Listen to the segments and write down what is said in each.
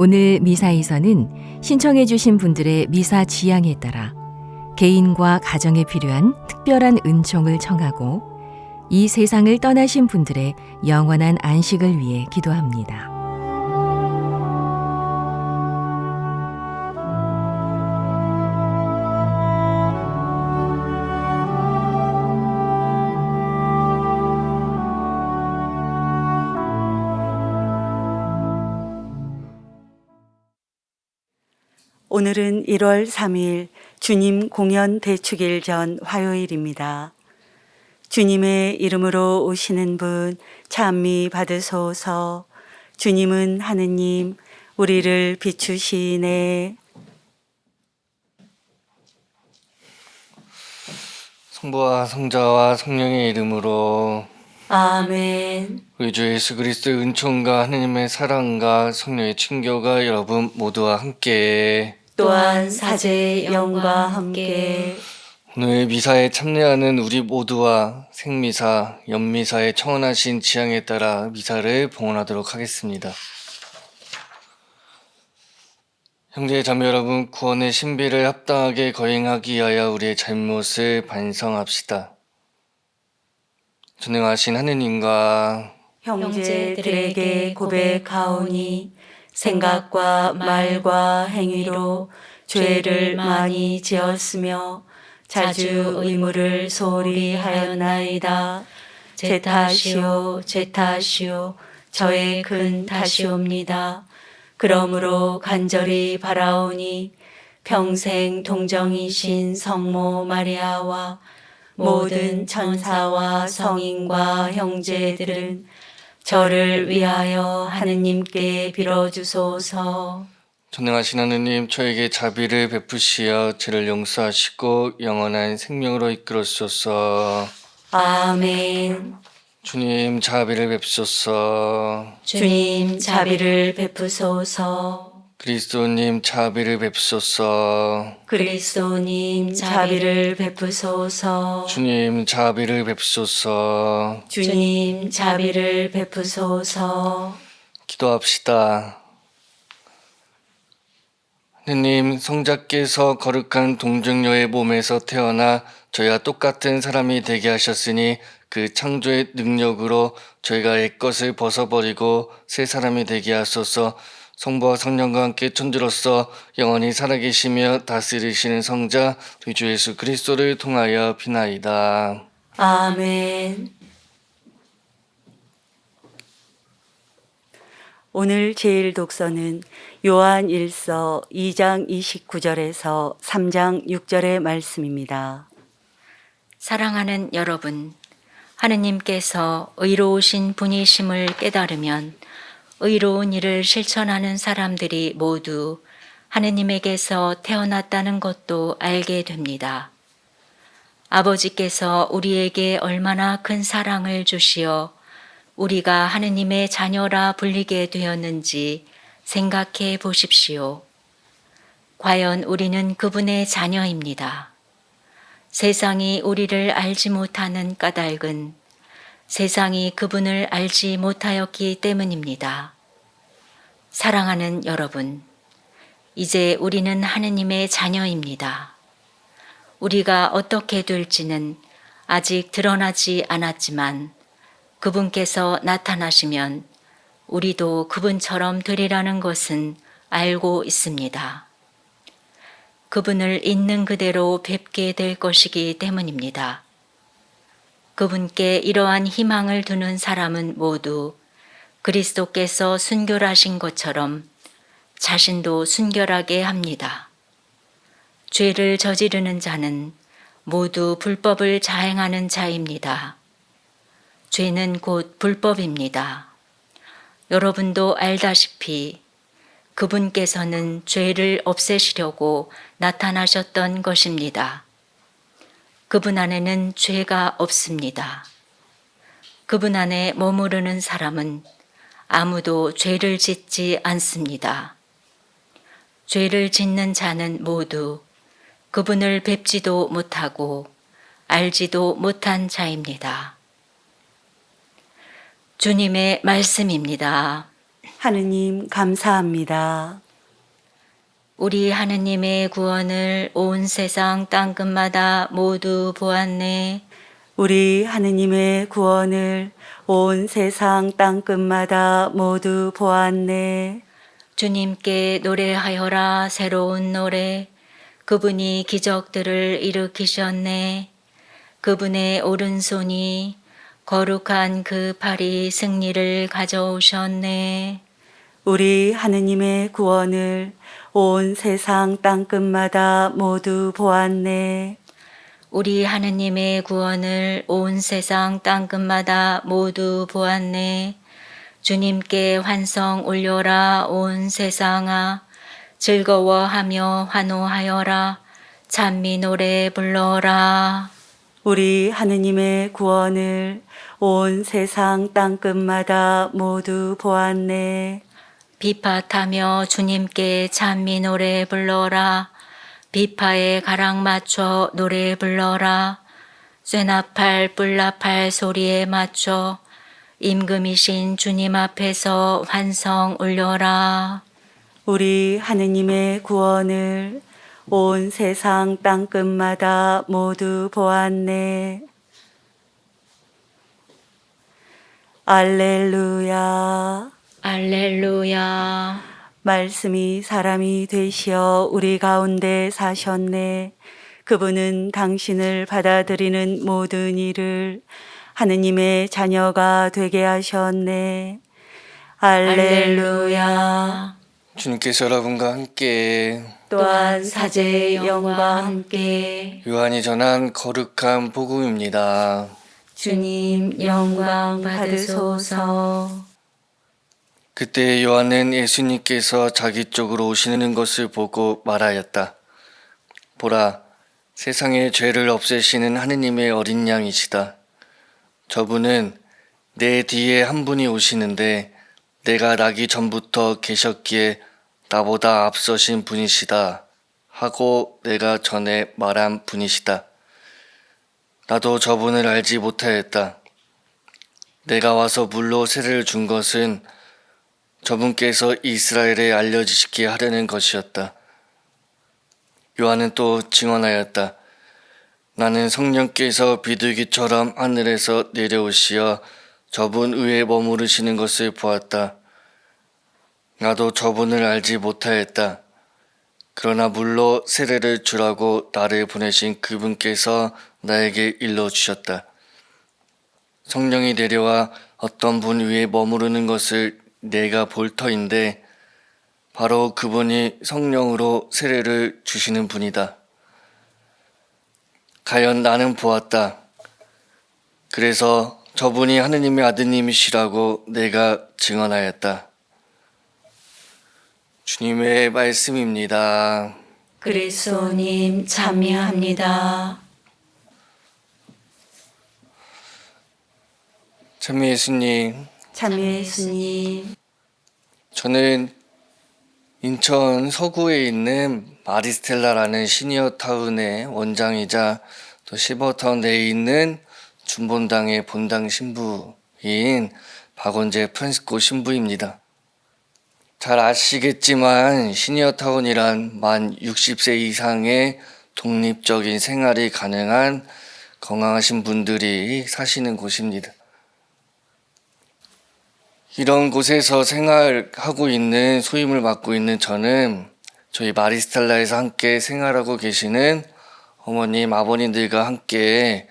오늘 미사에서는 신청해 주신 분들의 미사 지향에 따라 개인과 가정에 필요한 특별한 은총을 청하고 이 세상을 떠나신 분들의 영원한 안식을 위해 기도합니다. 오늘은 1월 3일 주님 공연 대축일 전 화요일입니다. 주님의 이름으로 오시는 분 찬미 받으소서. 주님은 하느님 우리를 비추시네. 성부와 성자와 성령의 이름으로 아멘. 우리 주 예수 그리스도의 은총과 하느님의 사랑과 성령의 친교가 여러분 모두와 함께 또한 사제의 영과 함께 오늘 미사에 참여하는 우리 모두와 생미사, 연미사에 청원하신 지향에 따라 미사를 봉헌하도록 하겠습니다. 형제 자매 여러분, 구원의 신비를 합당하게 거행하기 위하여 우리의 잘못을 반성합시다. 전능하신 하느님과 형제들에게 고백하오니 생각과 말과 행위로 죄를 많이 지었으며 자주 의무를 소홀히 하였나이다. 제 탓이요 제 탓이요 저의 큰 탓이옵니다. 그러므로 간절히 바라오니 평생 동정이신 성모 마리아와 모든 천사와 성인과 형제들은 저를 위하여 하느님께 빌어주소서. 전능하신 하느님, 저에게 자비를 베푸시어 죄를 용서하시고 영원한 생명으로 이끌어주소서. 아멘. 주님 자비를 베푸소서. 주님 자비를 베푸소서. 그리스도님 자비를 베푸소서. 그리스도님 자비를 베푸소서. 주님 자비를 베푸소서. 주님 자비를 베푸소서. 기도합시다. 하느님, 성자께서 거룩한 동정녀의 몸에서 태어나 저희와 똑같은 사람이 되게 하셨으니 그 창조의 능력으로 저희가 옛것을 벗어버리고 새 사람이 되게 하소서. 성부와 성령과 함께 천주로서 영원히 살아계시며 다스리시는 성자 우리 주 예수 그리스도를 통하여 비나이다. 아멘. 오늘 제일 독서는 요한 1서 2장 29절에서 3장 6절의 말씀입니다. 사랑하는 여러분, 하느님께서 의로우신 분이심을 깨달으면 의로운 일을 실천하는 사람들이 모두 하느님에게서 태어났다는 것도 알게 됩니다. 아버지께서 우리에게 얼마나 큰 사랑을 주시어 우리가 하느님의 자녀라 불리게 되었는지 생각해 보십시오. 과연 우리는 그분의 자녀입니다. 세상이 우리를 알지 못하는 까닭은 세상이 그분을 알지 못하였기 때문입니다. 사랑하는 여러분, 이제 우리는 하느님의 자녀입니다. 우리가 어떻게 될지는 아직 드러나지 않았지만 그분께서 나타나시면 우리도 그분처럼 되리라는 것은 알고 있습니다. 그분을 있는 그대로 뵙게 될 것이기 때문입니다. 그분께 이러한 희망을 두는 사람은 모두 그리스도께서 순결하신 것처럼 자신도 순결하게 합니다. 죄를 저지르는 자는 모두 불법을 자행하는 자입니다. 죄는 곧 불법입니다. 여러분도 알다시피 그분께서는 죄를 없애시려고 나타나셨던 것입니다. 그분 안에는 죄가 없습니다. 그분 안에 머무르는 사람은 아무도 죄를 짓지 않습니다. 죄를 짓는 자는 모두 그분을 뵙지도 못하고 알지도 못한 자입니다. 주님의 말씀입니다. 하느님 감사합니다. 우리 하느님의 구원을 온 세상 땅끝마다 모두 보았네. 우리 하느님의 구원을 온 세상 땅끝마다 모두 보았네. 주님께 노래하여라 새로운 노래. 그분이 기적들을 일으키셨네. 그분의 오른손이 거룩한 그 팔이 승리를 가져오셨네. 우리 하느님의 구원을 온 세상 땅끝마다 모두 보았네. 우리 하느님의 구원을 온 세상 땅끝마다 모두 보았네. 주님께 환성 올려라 온 세상아. 즐거워하며 환호하여라. 찬미 노래 불러라. 우리 하느님의 구원을 온 세상 땅끝마다 모두 보았네. 비파타며 주님께 찬미 노래 불러라. 비파에 가랑 맞춰 노래 불러라. 쇠나팔 뿔나팔 소리에 맞춰 임금이신 주님 앞에서 환성 올려라. 우리 하느님의 구원을 온 세상 땅끝마다 모두 보았네. 알렐루야. 알렐루야. 말씀이 사람이 되시어 우리 가운데 사셨네. 그분은 당신을 받아들이는 모든 일을 하느님의 자녀가 되게 하셨네. 알렐루야. 주님께서 여러분과 함께 또한 사제의 영과 함께 요한이 전한 거룩한 복음입니다. 주님 영광 받으소서. 그때 요한은 예수님께서 자기 쪽으로 오시는 것을 보고 말하였다. 보라, 세상의 죄를 없애시는 하느님의 어린 양이시다. 저분은 내 뒤에 한 분이 오시는데 내가 나기 전부터 계셨기에 나보다 앞서신 분이시다 하고 내가 전에 말한 분이시다. 나도 저분을 알지 못하였다. 내가 와서 물로 세례를 준 것은 저분께서 이스라엘에 알려주시게 하려는 것이었다. 요한은 또 증언하였다. 나는 성령께서 비둘기처럼 하늘에서 내려오시어 저분 위에 머무르시는 것을 보았다. 나도 저분을 알지 못하였다. 그러나 물로 세례를 주라고 나를 보내신 그분께서 나에게 일러주셨다. 성령이 내려와 어떤 분 위에 머무르는 것을 내가 볼 터인데 바로 그분이 성령으로 세례를 주시는 분이다. 과연 나는 보았다. 그래서 저분이 하느님의 아드님이시라고 내가 증언하였다. 주님의 말씀입니다. 그리스도님 참여합니다. 참 예수님, 참여 예수님. 저는 인천 서구에 있는 마리스텔라라는 시니어타운의 원장이자 또 실버타운 내에 있는 준본당의 본당 신부인 박원재 프란시스코 신부입니다. 잘 아시겠지만 시니어타운이란 만 60세 이상의 독립적인 생활이 가능한 건강하신 분들이 사시는 곳입니다. 이런 곳에서 생활하고 있는 소임을 맡고 있는 저는 저희 마리스텔라에서 함께 생활하고 계시는 어머님, 아버님들과 함께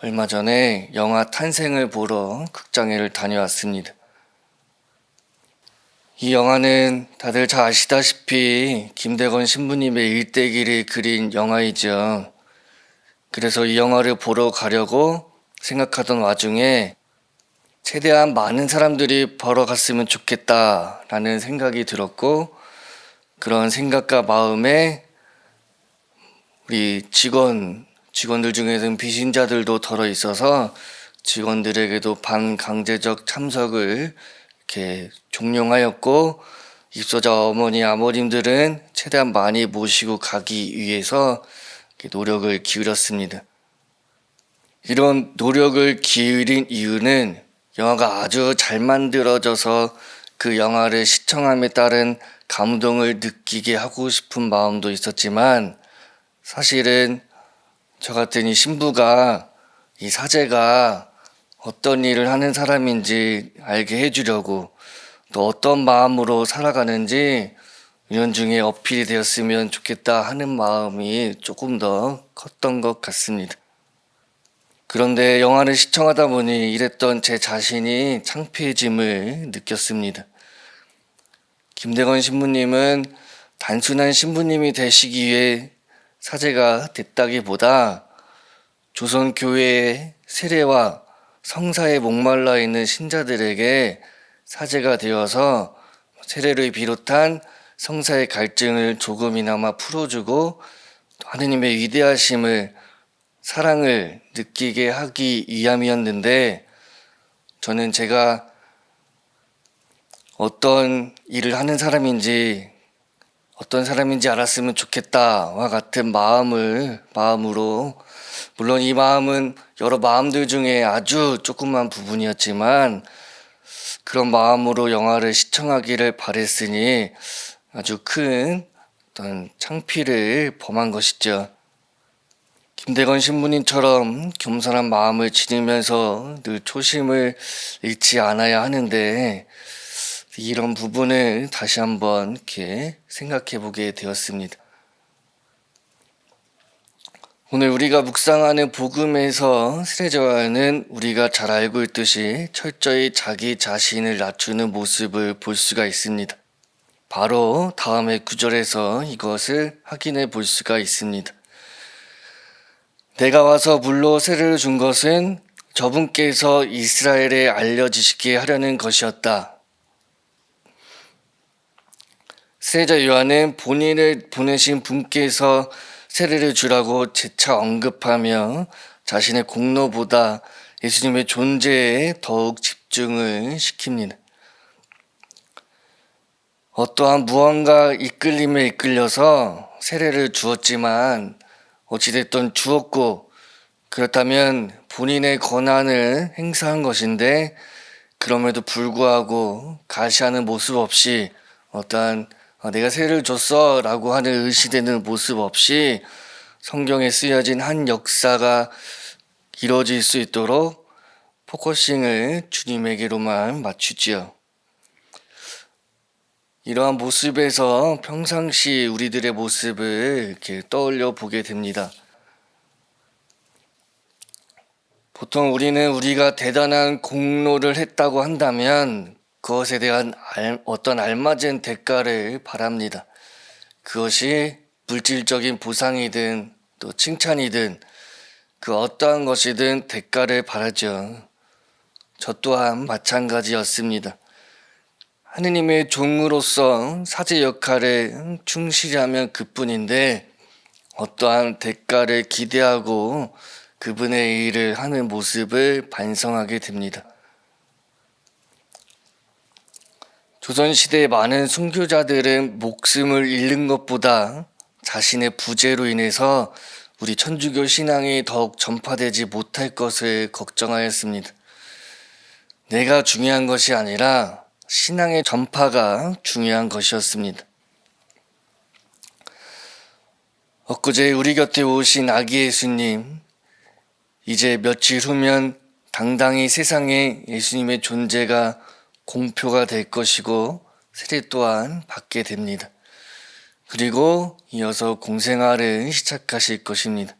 얼마 전에 영화 탄생을 보러 극장에를 다녀왔습니다. 이 영화는 다들 잘 아시다시피 김대건 신부님의 일대기를 그린 영화이죠. 그래서 이 영화를 보러 가려고 생각하던 와중에 최대한 많은 사람들이 보러 갔으면 좋겠다라는 생각이 들었고, 그런 생각과 마음에 우리 직원들 중에는 비신자들도 덜어 있어서 직원들에게도 반강제적 참석을 이렇게 종용하였고, 입소자 어머니, 아버님들은 최대한 많이 모시고 가기 위해서 노력을 기울였습니다. 이런 노력을 기울인 이유는 영화가 아주 잘 만들어져서 그 영화를 시청함에 따른 감동을 느끼게 하고 싶은 마음도 있었지만 사실은 저 같은 이 신부가 이 사제가 어떤 일을 하는 사람인지 알게 해주려고 또 어떤 마음으로 살아가는지 은연중에 어필이 되었으면 좋겠다 하는 마음이 조금 더 컸던 것 같습니다. 그런데 영화를 시청하다 보니 이랬던 제 자신이 창피해짐을 느꼈습니다. 김대건 신부님은 단순한 신부님이 되시기 위해 사제가 됐다기보다 조선 교회의 세례와 성사에 목말라 있는 신자들에게 사제가 되어서 세례를 비롯한 성사의 갈증을 조금이나마 풀어주고 하느님의 위대하심을 사랑을 느끼게 하기 위함이었는데 저는 제가 어떤 일을 하는 사람인지 어떤 사람인지 알았으면 좋겠다와 같은 마음으로 물론 이 마음은 여러 마음들 중에 아주 조그만 부분이었지만 그런 마음으로 영화를 시청하기를 바랬으니 아주 큰 어떤 창피를 범한 것이죠. 김대건 신부님처럼 겸손한 마음을 지니면서 늘 초심을 잃지 않아야 하는데 이런 부분을 다시 한번 이렇게 생각해 보게 되었습니다. 오늘 우리가 묵상하는 복음에서 세례요한은 우리가 잘 알고 있듯이 철저히 자기 자신을 낮추는 모습을 볼 수가 있습니다. 바로 다음의 구절에서 이것을 확인해 볼 수가 있습니다. 내가 와서 물로 세례를 준 것은 저분께서 이스라엘에 알려지시게 하려는 것이었다. 세례자 요한은 본인을 보내신 분께서 세례를 주라고 재차 언급하며 자신의 공로보다 예수님의 존재에 더욱 집중을 시킵니다. 어떠한 무언가 이끌림에 이끌려서 세례를 주었지만 어찌됐든 주었고 그렇다면 본인의 권한을 행사한 것인데 그럼에도 불구하고 가시하는 모습 없이 어떠한 내가 세례를 줬어 라고 하는 의시되는 모습 없이 성경에 쓰여진 한 역사가 이루어질 수 있도록 포커싱을 주님에게로만 맞추지요. 이러한 모습에서 평상시 우리들의 모습을 이렇게 떠올려 보게 됩니다. 보통 우리는 우리가 대단한 공로를 했다고 한다면 그것에 대한 어떤 알맞은 대가를 바랍니다. 그것이 물질적인 보상이든 또 칭찬이든 그 어떠한 것이든 대가를 바라죠. 저 또한 마찬가지였습니다. 하느님의 종으로서 사제 역할에 충실히 하면 그뿐인데 어떠한 대가를 기대하고 그분의 일을 하는 모습을 반성하게 됩니다. 조선시대의 많은 순교자들은 목숨을 잃는 것보다 자신의 부재로 인해서 우리 천주교 신앙이 더욱 전파되지 못할 것을 걱정하였습니다. 내가 중요한 것이 아니라 신앙의 전파가 중요한 것이었습니다. 엊그제 우리 곁에 오신 아기 예수님, 이제 며칠 후면 당당히 세상에 예수님의 존재가 공표가 될 것이고 세례 또한 받게 됩니다. 그리고 이어서 공생활을 시작하실 것입니다.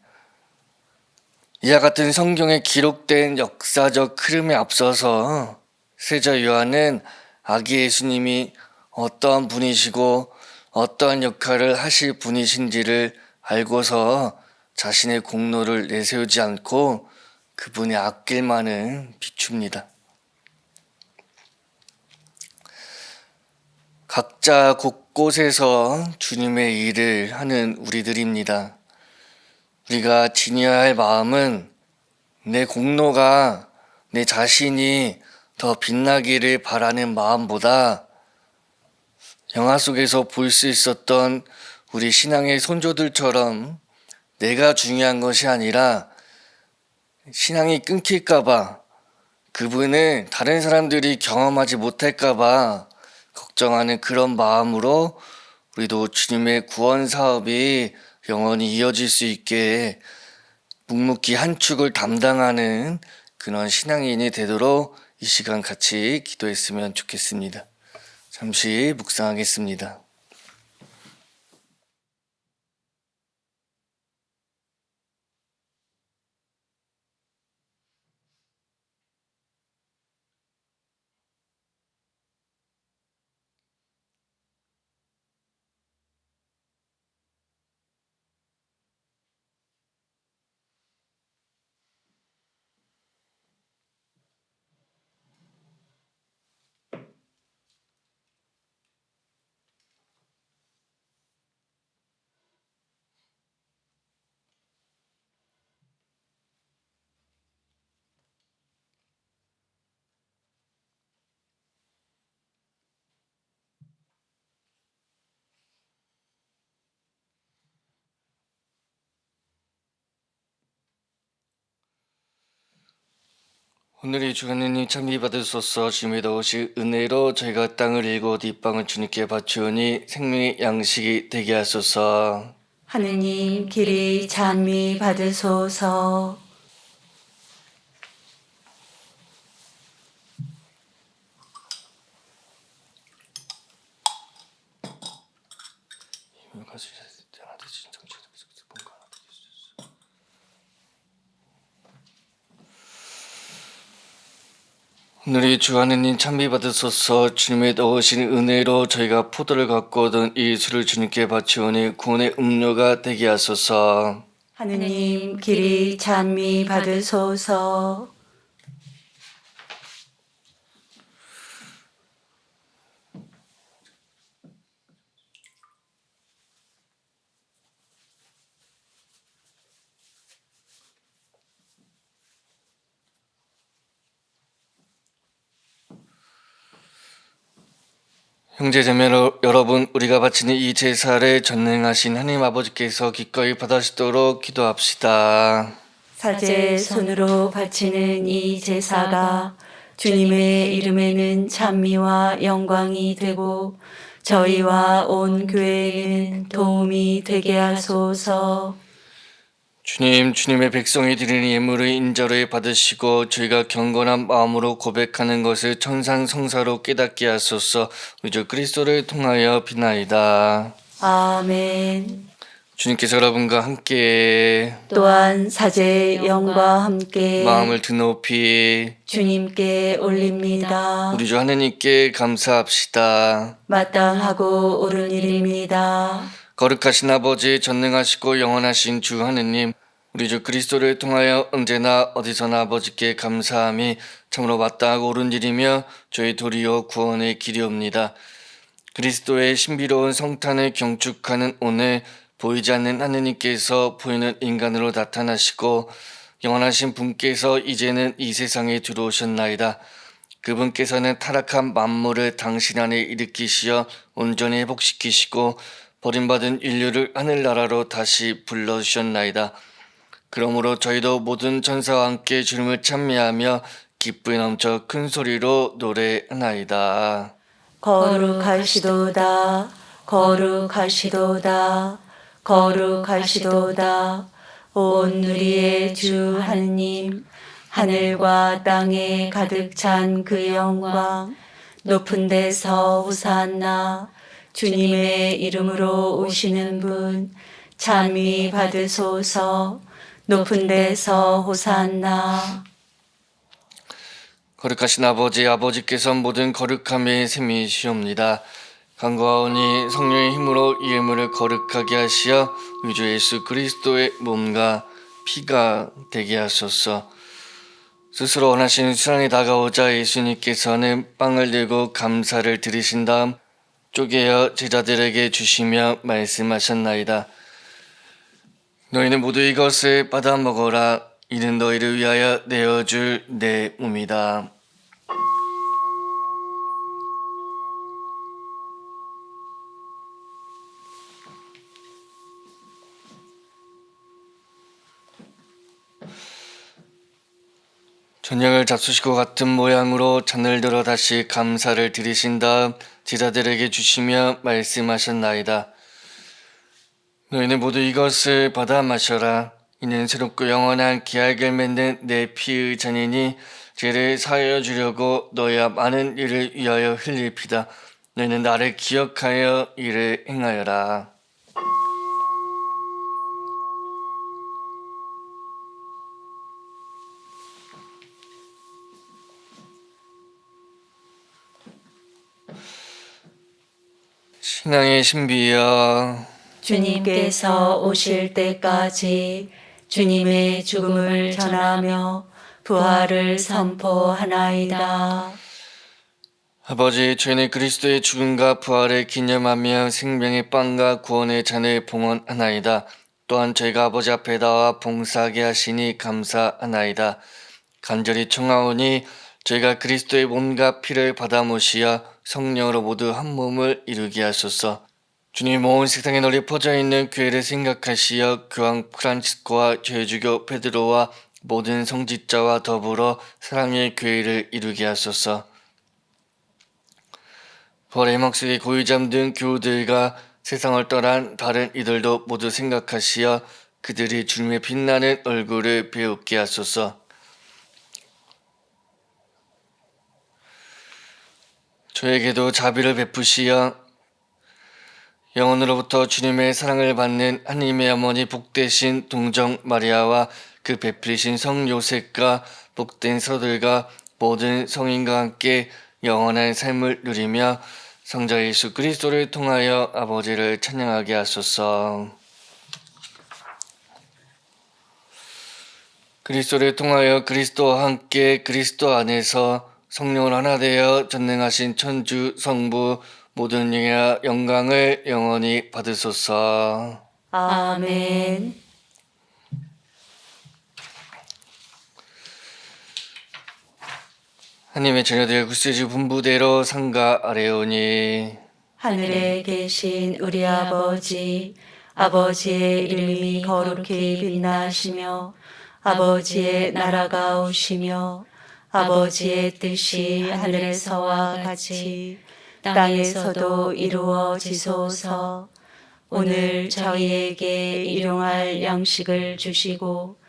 이와 같은 성경에 기록된 역사적 흐름에 앞서서 세례자 요한은 아기 예수님이 어떠한 분이시고 어떠한 역할을 하실 분이신지를 알고서 자신의 공로를 내세우지 않고 그분의 앞길만을 비춥니다. 각자 곳곳에서 주님의 일을 하는 우리들입니다. 우리가 지녀야 할 마음은 내 공로가 내 자신이 더 빛나기를 바라는 마음보다 영화 속에서 볼 수 있었던 우리 신앙의 선조들처럼 내가 중요한 것이 아니라 신앙이 끊길까봐 그분을 다른 사람들이 경험하지 못할까봐 걱정하는 그런 마음으로 우리도 주님의 구원 사업이 영원히 이어질 수 있게 묵묵히 한 축을 담당하는 그런 신앙인이 되도록 이 시간 같이 기도했으면 좋겠습니다. 잠시 묵상하겠습니다. 오늘의 주 하느님 참비 받으소서. 주님의 도우시 은혜로 저희가 땅을 일고 뒷방을 주님께 바치오니 생명의 양식이 되게 하소서. 하느님 길이 찬미 받으소서. 오늘의 주 하느님 참비 받으소서. 주님의 넣으신 은혜로 저희가 포도를 갖고 얻은 이 술을 주님께 바치오니 구원의 음료가 되게 하소서. 하느님 길이 찬미 받으소서. 형제자매 여러분, 우리가 바치는 이 제사를 전능하신 하나님 아버지께서 기꺼이 받으시도록 기도합시다. 사제 손으로 바치는 이 제사가 주님의 이름에는 찬미와 영광이 되고 저희와 온 교회에는 도움이 되게 하소서. 주님, 주님의 백성이 드리는 예물을 인자로 받으시고 저희가 경건한 마음으로 고백하는 것을 천상성사로 깨닫게 하소서. 우리 주 그리스도를 통하여 비나이다. 아멘. 주님께서 여러분과 함께 또한 사제의 영과 함께 마음을 드높이 주님께 올립니다. 우리 주 하느님께 감사합시다. 마땅하고 옳은 일입니다. 거룩하신 아버지, 전능하시고 영원하신 주 하느님, 우리 주 그리스도를 통하여 언제나 어디서나 아버지께 감사함이 참으로 마땅하고 옳은 일이며 저희 도리어 구원의 길이옵니다. 그리스도의 신비로운 성탄을 경축하는 오늘 보이지 않는 하느님께서 보이는 인간으로 나타나시고 영원하신 분께서 이제는 이 세상에 들어오셨나이다. 그분께서는 타락한 만물을 당신 안에 일으키시어 온전히 회복시키시고 버림받은 인류를 하늘나라로 다시 불러주셨나이다. 그러므로 저희도 모든 천사와 함께 주님을 찬미하며 기쁨이 넘쳐 큰 소리로 노래하나이다. 거룩하시도다. 거룩하시도다. 거룩하시도다. 온 누리의 주 하느님, 하늘과 땅에 가득 찬 그 영광, 높은 데서 호산나. 주님의 이름으로 오시는 분 찬미 받으소서. 높은 데서 호산나. 거룩하신 아버지, 아버지께서 모든 거룩함의 셈이시옵니다. 간구하오니 성령의 힘으로 이 예물을 거룩하게 하시어 우리 주 예수 그리스도의 몸과 피가 되게 하소서. 스스로 원하시는 수상에 다가오자 예수님께서는 빵을 들고 감사를 드리신 다음 쪼개어 제자들에게 주시며 말씀하셨나이다. 너희는 모두 이것을 받아 먹어라. 이는 너희를 위하여 내어줄 내 몸이다. 저녁을 잡수시고 같은 모양으로 잔을 들어 다시 감사를 드리신 다음 제자들에게 주시며 말씀하셨나이다. 너희는 모두 이것을 받아 마셔라. 이는 새롭고 영원한 계약을 맺는 내 피의 잔이니 죄를 사하여 주려고 너희와 많은 일을 위하여 흘릴 피다. 너희는 나를 기억하여 이를 행하여라. 신앙의 신비여, 주님께서 오실 때까지 주님의 죽음을 전하며 부활을 선포하나이다. 아버지, 저희는 그리스도의 죽음과 부활을 기념하며 생명의 빵과 구원의 잔을 봉헌하나이다. 또한 저희가 아버지 앞에 나와 봉사하게 하시니 감사하나이다. 간절히 청하오니 저희가 그리스도의 몸과 피를 받아 모시어 성령으로 모두 한 몸을 이루게 하소서. 주님, 온 세상에 널리 퍼져 있는 교회를 생각하시어 교황 프란치스코와 죄주교 베드로와 모든 성직자와 더불어 사랑의 교회를 이루게 하소서. 부활의 희망 속에 고이 잠든 교우들과 세상을 떠난 다른 이들도 모두 생각하시어 그들이 주님의 빛나는 얼굴을 배우게 하소서. 저에게도 자비를 베푸시어 영원으로부터 주님의 사랑을 받는 하나님의 어머니 복되신 동정 마리아와 그 베풀이신 성 요셉과 복된 서들과 모든 성인과 함께 영원한 삶을 누리며 성자 예수 그리스도를 통하여 아버지를 찬양하게 하소서. 그리스도를 통하여 그리스도와 함께 그리스도 안에서 성령을 하나 되어 전능하신 천주 성부 모든 영예와 영광을 영원히 받으소서. 아멘. 하나님의 자녀들 구세주 분부대로 상가 아뢰오니 하늘에 계신 우리 아버지, 아버지의 이름이 거룩히 빛나시며 아버지의 나라가 오시며 아버지의 뜻이 하늘에서와 같이 땅에서도 이루어지소서. 오늘 저희에게 일용할 양식을 주시고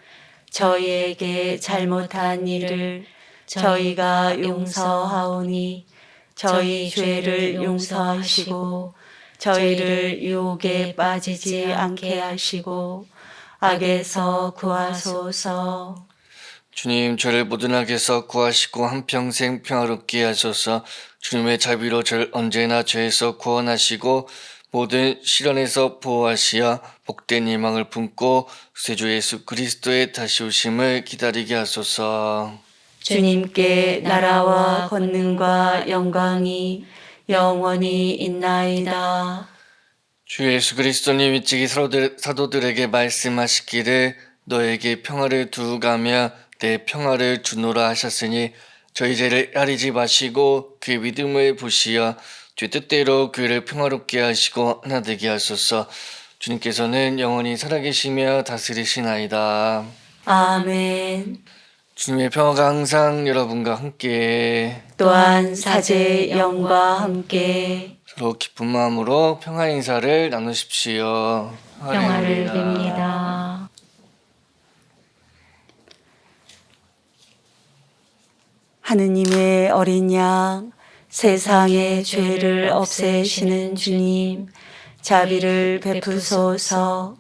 저희에게 잘못한 일을 저희가 용서하오니 저희 죄를 용서하시고 저희를 유혹에 빠지지 않게 하시고 악에서 구하소서. 주님, 저를 모든 악에서 구하시고 한평생 평화롭게 하소서. 주님의 자비로 저를 언제나 죄에서 구원하시고 모든 시련에서 보호하시어 복된 희망을 품고 구세주 예수 그리스도의 다시 오심을 기다리게 하소서. 주님께 나라와 권능과 영광이 영원히 있나이다. 주 예수 그리스도님 일찍이 사도들에게 말씀하시기를 너에게 평화를 두고 가며 내 평화를 주노라 하셨으니 저희 죄를 가리지 마시고 그의 믿음을 보시어 주의 뜻대로 교회를 평화롭게 하시고 하나 되게 하소서. 주님께서는 영원히 살아계시며 다스리시나이다. 아멘. 주님의 평화가 항상 여러분과 함께 또한 사제의 영과 함께 서로 기쁜 마음으로 평화 인사를 나누십시오. 평화를 할렐루야. 빕니다. 하느님의 어린 양, 세상의 죄를 없애시는 주님, 자비를 베푸소서.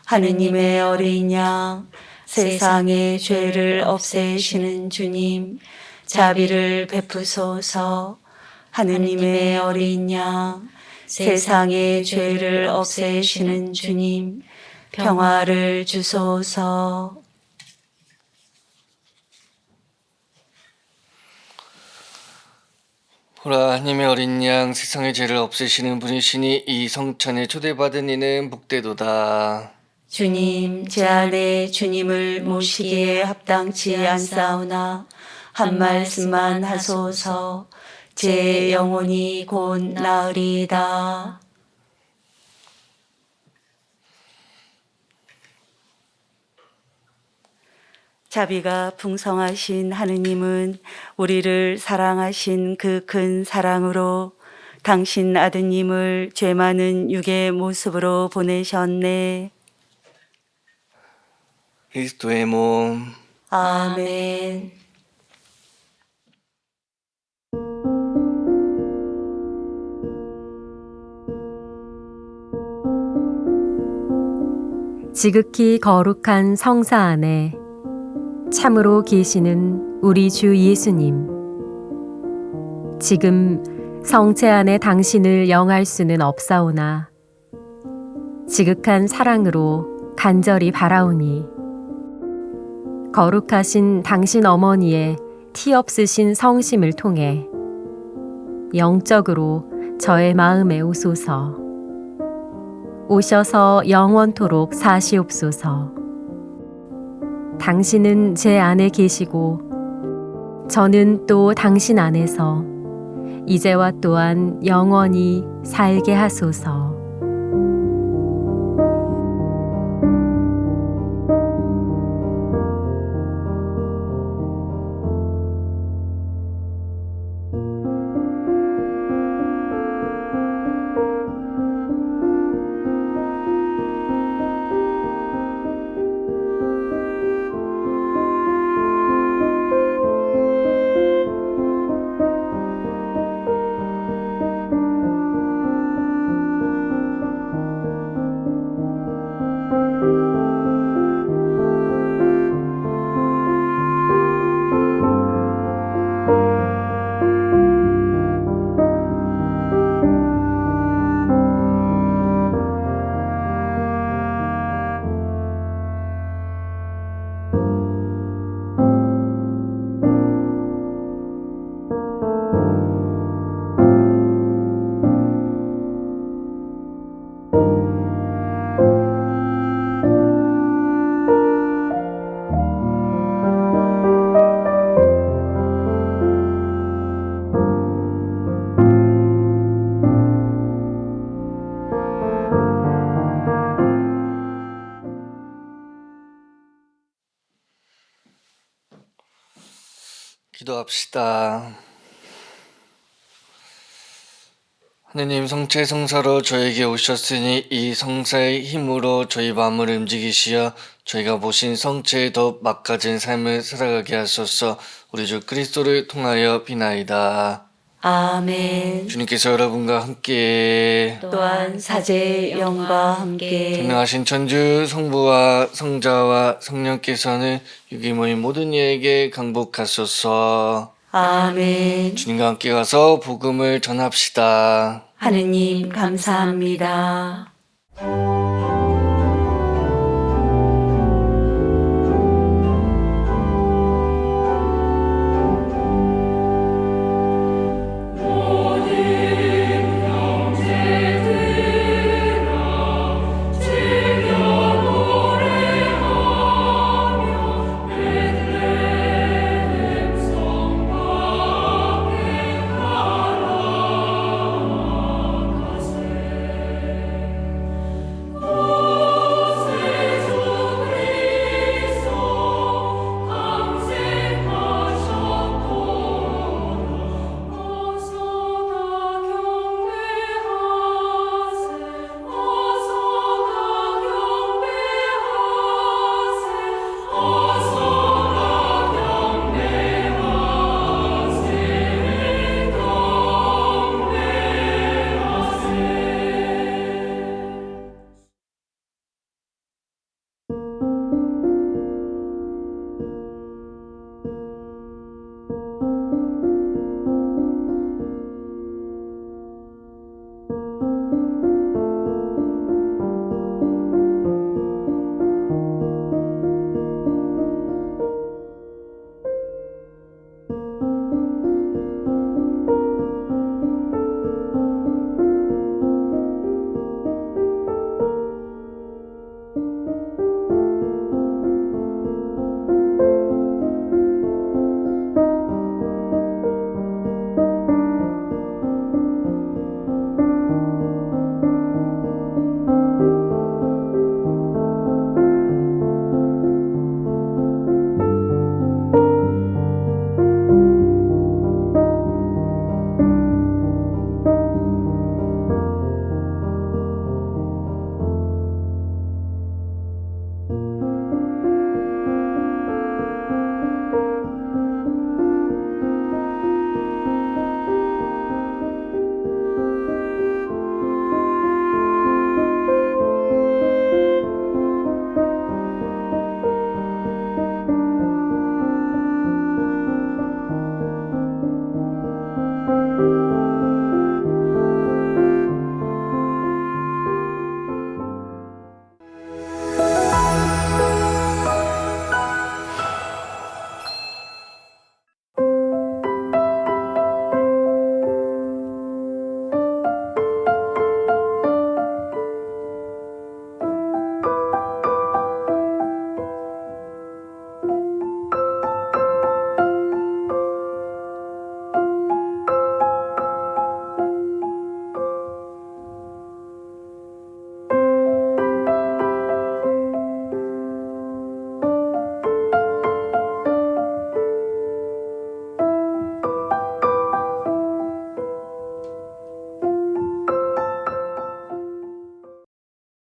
하느님의 어린 양, 세상의 죄를 없애시는 주님, 자비를 베푸소서. 하느님의 어린 양, 세상의 죄를 없애시는 주님, 평화를 주소서. 보라, 하나님의 어린 양, 세상의 죄를 없애시는 분이시니 이 성찬에 초대받은 이는 복되도다. 주님, 제 안에 주님을 모시기에 합당치 않사오나 한 말씀만 하소서. 제 영혼이 곧 나으리이다. 자비가 풍성하신 하느님은 우리를 사랑하신 그 큰 사랑으로 당신 아드님을 죄 많은 육의 모습으로 보내셨네. 그리스도의 몸, 아멘. 지극히 거룩한 성사 안에 참으로 계시는 우리 주 예수님. 지금 성체 안에 당신을 영할 수는 없사오나 지극한 사랑으로 간절히 바라오니 거룩하신 당신 어머니의 티 없으신 성심을 통해 영적으로 저의 마음에 오소서. 오셔서 영원토록 사시옵소서. 당신은 제 안에 계시고 저는 또 당신 안에서 이제와 또한 영원히 살게 하소서. 기도합시다. 하느님, 성체 성사로 저에게 오셨으니 이 성사의 힘으로 저희 마음을 움직이시어 저희가 보신 성체에 더 막가진 삶을 살아가게 하소서. 우리 주 그리스도를 통하여 비나이다. 아멘. 주님께서 여러분과 함께 또한 사제의 영과 함께 전능하신 천주 성부와 성자와 성령께서는 유기 모인 모든 이에게 강복하소서. 아멘. 주님과 함께 가서 복음을 전합시다. 하느님 감사합니다.